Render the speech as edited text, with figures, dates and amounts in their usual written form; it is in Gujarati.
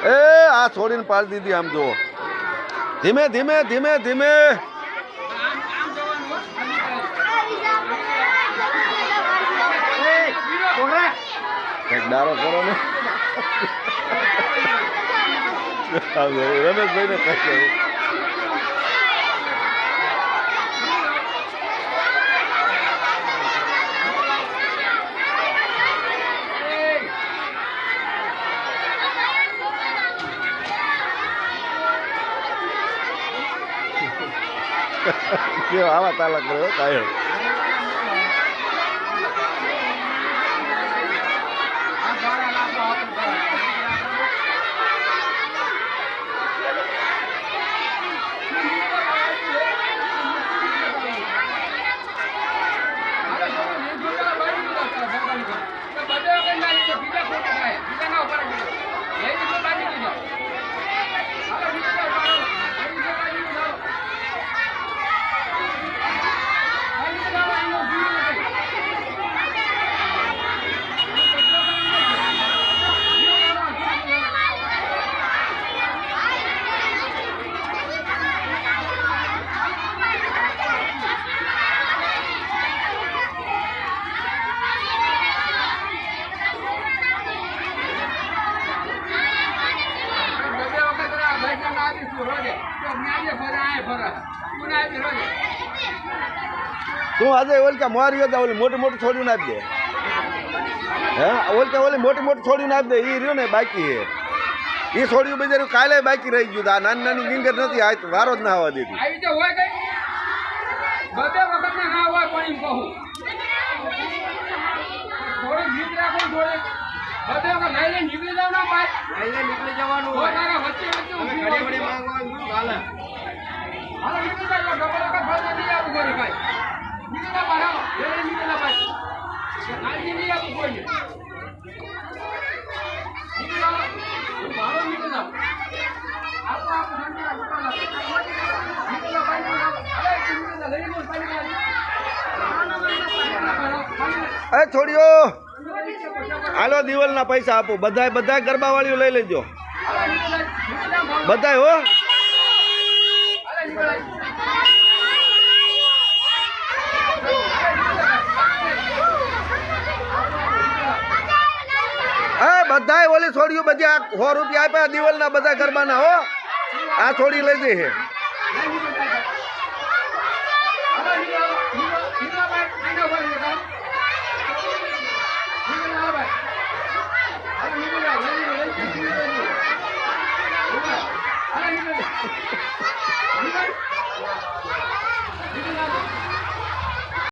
એ આ છોડીને પાડી દીધી આમ જુઓ ધીમે ધીમે ધીમે ધીમે કઈક ડારો કરો ને રમેશભાઈ ને કહે કેવો આવા તાલા કર્યો કાયમ તું આજે ઓલકા મારી હતા ઓલી મોટી મોટી છોડીને આપી દે હે ઓલી મોટી મોટી છોડીને આપી દે એ રહ્યો ને બાકી હે એ છોડ્યું બજારું કાલે બાકી રહી ગયું આ નાની નાની ગીંગર નથી આ વારો જ ના આવવા દીધી અરે છોડીઓ હાલો દિવાલના પૈસા આપો બધા ગરબા વાળીઓ લઈ લેજો બધા હો બધા ઓલી છોડીઓ બધી આ 100 રૂપિયા આપ્યા દિવાલના બધા ગરબાના હો આ છોડી લઈ દે હે Hey!